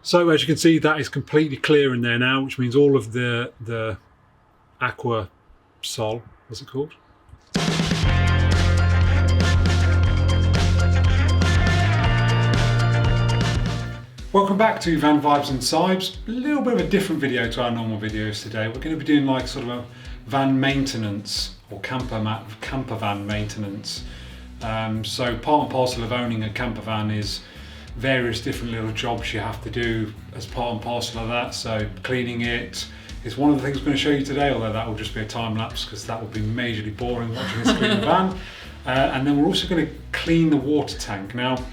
So as you can see, that is completely clear in there now, which means all of the aqua sol, what's it called? Welcome back to Van Vibes and Sibes. A little bit of a different video to our normal videos today. We're going to be doing like sort of a van maintenance or campervan maintenance. So part and parcel of owning a campervan is various different little jobs you have to do as part and parcel of that. So cleaning it is one of the things we're going to show you today, although that will just be a time lapse because that would be majorly boring watching us clean the van. And then we're also going to clean the water tank. Now,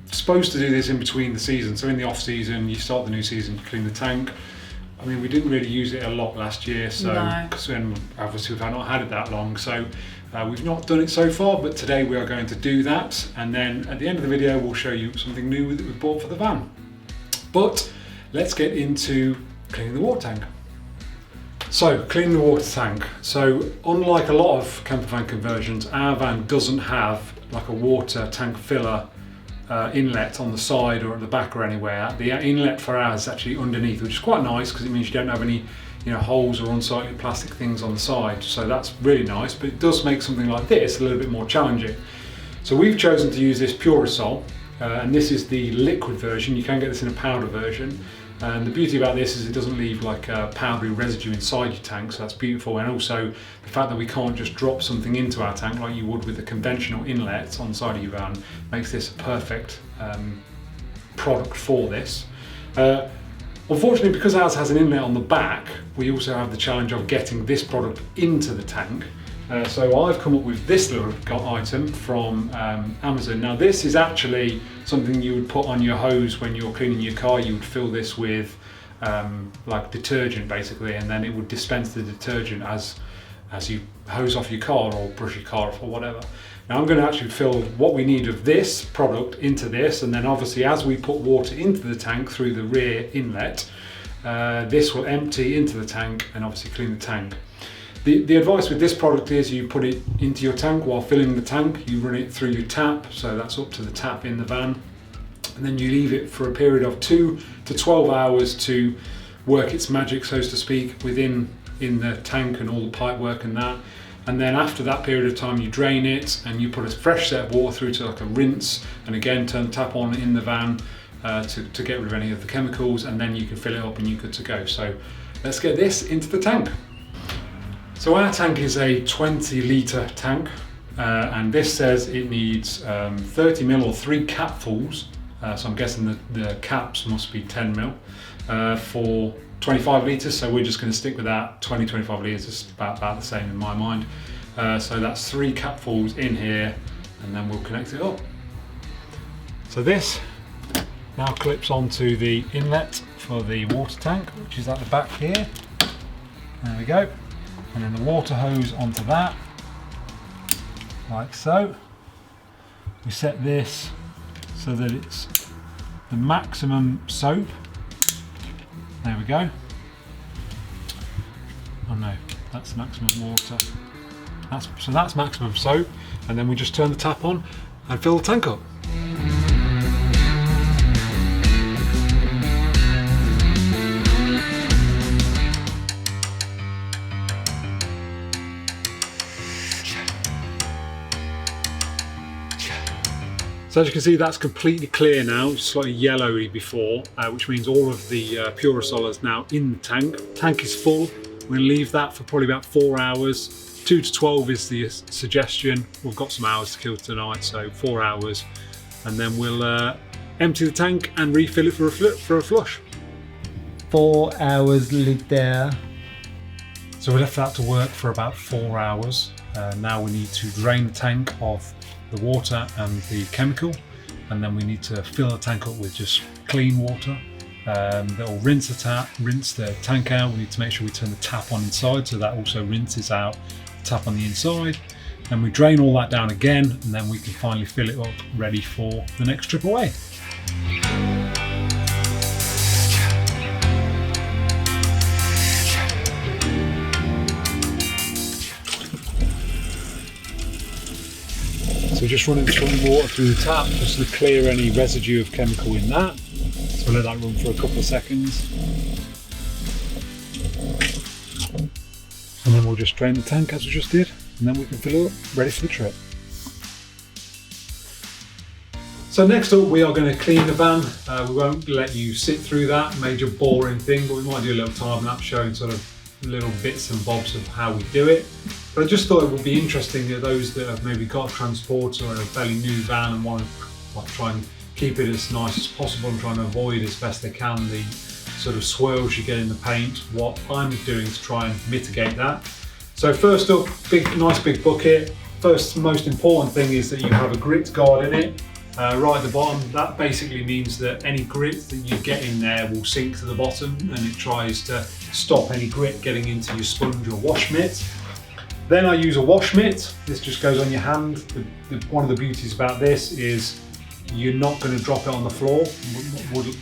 supposed to do this in between the seasons, so in the off season you start the new season, you clean the tank. I mean, we didn't really use it a lot last year, so because obviously we've not had it that long, so we've not done it so far, but today we are going to do that, and then at the end of the video we'll show you something new that we've bought for the van. But let's get into cleaning the water tank. So, cleaning the water tank. So unlike a lot of campervan conversions, our van doesn't have like a water tank filler inlet on the side or at the back or anywhere. The inlet for ours is actually underneath, which is quite nice because it means you don't have any holes or unsightly plastic things on the side, so that's really nice, but it does make something like this a little bit more challenging. So we've chosen to use this Purasol, and this is the liquid version. You can get this in a powder version, and the beauty about this is it doesn't leave like a powdery residue inside your tank, so that's beautiful. And also the fact that we can't just drop something into our tank like you would with a conventional inlet on the side of your van makes this a perfect product for this. Unfortunately, because ours has an inlet on the back, we also have the challenge of getting this product into the tank. So I've come up with this little item from Amazon. Now this is actually something you would put on your hose when you're cleaning your car. You would fill this with like detergent basically, and then it would dispense the detergent as you hose off your car or brush your car off or whatever. Now I'm going to actually fill what we need of this product into this, and then obviously as we put water into the tank through the rear inlet, this will empty into the tank and obviously clean the tank. The advice with this product is you put it into your tank while filling the tank, you run it through your tap, so that's up to the tap in the van, and then you leave it for a period of 2 to 12 hours to work its magic, so to speak, in the tank and all the pipe work and that. And then after that period of time you drain it and you put a fresh set of water through to like a rinse, and again turn the tap on in the van to get rid of any of the chemicals, and then you can fill it up and you're good to go. So let's get this into the tank. So our tank is a 20 litre tank, and this says it needs 30 ml or 3 capfuls, so I'm guessing the caps must be 10 ml for 25 litres, so we're just going to stick with that. 20-25 litres is about the same in my mind. So that's 3 capfuls in here, and then we'll connect it up. So this now clips onto the inlet for the water tank, which is at the back here. There we go. And then the water hose onto that, like so. We set this so that it's the maximum soap. There we go. Oh no, that's maximum water. So that's maximum soap, and then we just turn the tap on and fill the tank up. So as you can see, that's completely clear now, slightly yellowy before, which means all of the Purasol is now in the tank. Tank is full. We're going to leave that for probably about 4 hours. 2 to 12 is the suggestion. We've got some hours to kill tonight, so 4 hours. And then we'll empty the tank and refill it for a flush. 4 hours later. So we left that to work for about 4 hours. Now we need to drain the tank of the water and the chemical, and then we need to fill the tank up with just clean water. That will rinse the tank out. We need to make sure we turn the tap on inside, so that also rinses out the tap on the inside. Then we drain all that down again, and then we can finally fill it up, ready for the next trip away. So just running some water through the tap just to clear any residue of chemical in that. So we'll let that run for a couple of seconds. And then we'll just drain the tank as we just did, and then we can fill it up, ready for the trip. So next up we are going to clean the van. We won't let you sit through that major boring thing, but we might do a little time lapse showing sort of little bits and bobs of how we do it. But I just thought it would be interesting to those that have maybe got a transporter or a fairly new van and want to try and keep it as nice as possible and try and avoid as best they can the sort of swirls you get in the paint. What I'm doing to try and mitigate that. So first up, nice big bucket. First most important thing is that you have a grit guard in it. Right at the bottom, that basically means that any grit that you get in there will sink to the bottom, and it tries to stop any grit getting into your sponge or wash mitt. Then I use a wash mitt. This just goes on your hand. One of the beauties about this is you're not going to drop it on the floor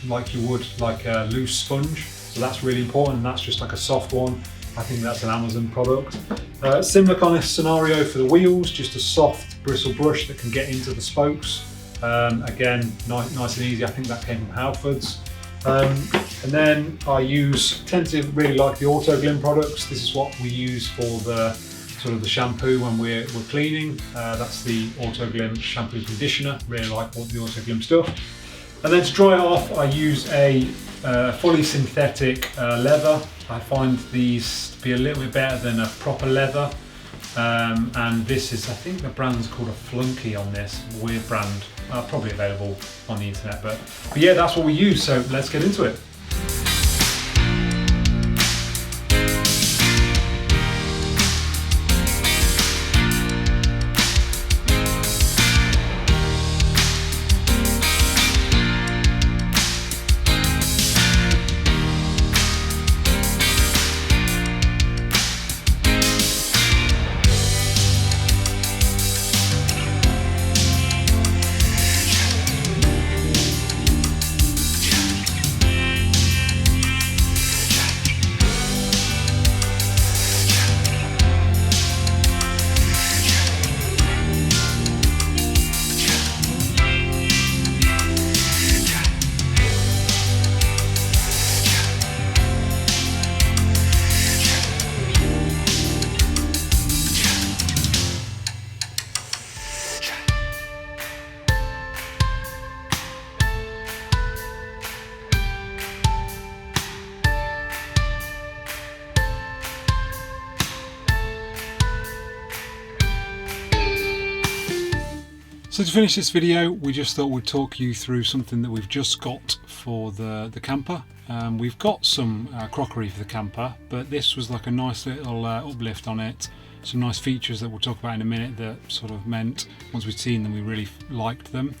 like you would like a loose sponge. So that's really important, and that's just like a soft one. I think that's an Amazon product. Similar kind of scenario for the wheels, just a soft bristle brush that can get into the spokes. Again, nice and easy. I think that came from Halfords. And then I tend to really like the Autoglym products. This is what we use for the sort of the shampoo when we're cleaning. That's the Autoglym shampoo conditioner. Really like the Autoglym stuff. And then to dry it off, I use a fully synthetic leather. I find these to be a little bit better than a proper leather. And this is, I think the brand's called a Flunky on this, weird brand, probably available on the internet, but yeah, that's what we use, so let's get into it. So to finish this video, we just thought we'd talk you through something that we've just got for the camper. We've got some crockery for the camper, but this was like a nice little uplift on it. Some nice features that we'll talk about in a minute that sort of meant, once we'd seen them, we really liked them.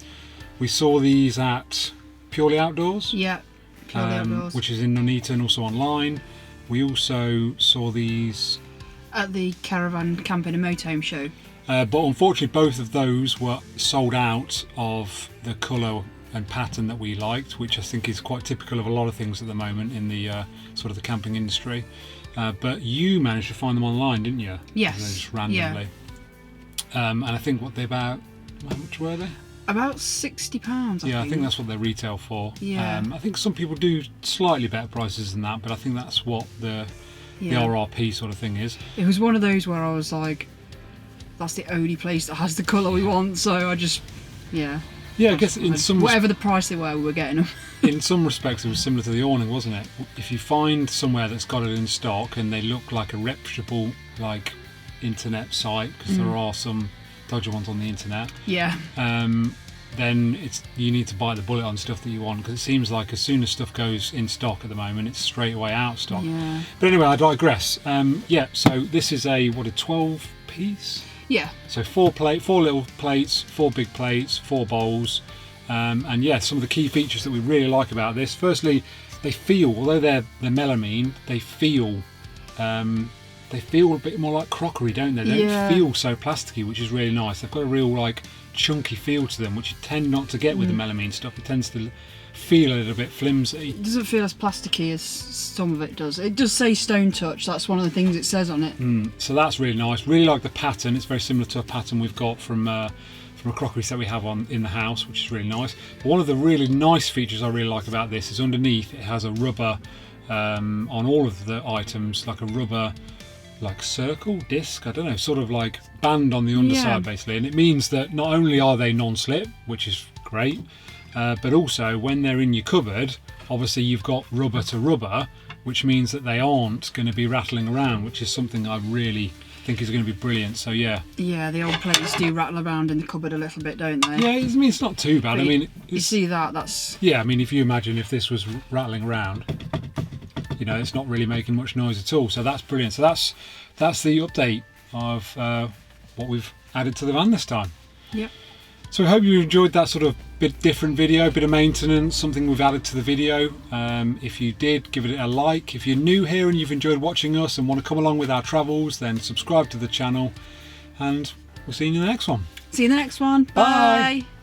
We saw these at Purely Outdoors. Yeah, Purely Outdoors. Which is in Nuneaton and also online. We also saw these at the Caravan Camping and Motorhome show. But unfortunately both of those were sold out of the colour and pattern that we liked, which I think is quite typical of a lot of things at the moment in the sort of the camping industry. But you managed to find them online, didn't you? Yes. Just randomly. Yeah. And I think how much were they? About £60. Yeah, I think that's what they retail for. Yeah. I think some people do slightly better prices than that, but I think that's what the RRP sort of thing is. It was one of those where I was like, that's the only place that has the colour we want, so I just, yeah. Yeah, I guess in some whatever the price they were, we were getting them. In some respects, it was similar to the awning, wasn't it? If you find somewhere that's got it in stock and they look like a reputable, like, internet site, because there are some dodgy ones on the internet. Yeah. Then you need to bite the bullet on stuff that you want, because it seems like as soon as stuff goes in stock at the moment, it's straight away out of stock. Yeah. But anyway, I digress. So this is a 12 piece. Yeah. So 4 little plates, 4 big plates, 4 bowls, and yeah, some of the key features that we really like about this. Firstly, they feel, although they're melamine, they feel a bit more like crockery, don't they? They don't feel so plasticky, which is really nice. They've got a real like chunky feel to them, which you tend not to get with the melamine stuff. It tends to feel a little bit flimsy. It doesn't feel as plasticky as some of it does. It does say Stone Touch, that's one of the things it says on it. So that's really nice. Really like the pattern. It's very similar to a pattern we've got from from a crockery set we have in the house, which is really nice. But one of the really nice features I really like about this is underneath it has a rubber on all of the items, like a rubber like circle, disc, I don't know, sort of like band on the underside basically, and it means that not only are they non-slip, which is great, but also when they're in your cupboard, obviously you've got rubber to rubber, which means that they aren't going to be rattling around, which is something I really think is going to be brilliant. So yeah, the old plates do rattle around in the cupboard a little bit, don't they? Yeah, I mean it's not too bad. But I mean, you see that's yeah. I mean, if you imagine if this was rattling around, you know, it's not really making much noise at all. So that's brilliant. So that's the update of what we've added to the van this time. Yep. So I hope you enjoyed that sort of bit different video, bit of maintenance, something we've added to the video. If you did, give it a like. If you're new here and you've enjoyed watching us and want to come along with our travels, then subscribe to the channel, and we'll see you in the next one. See you in the next one. Bye. Bye.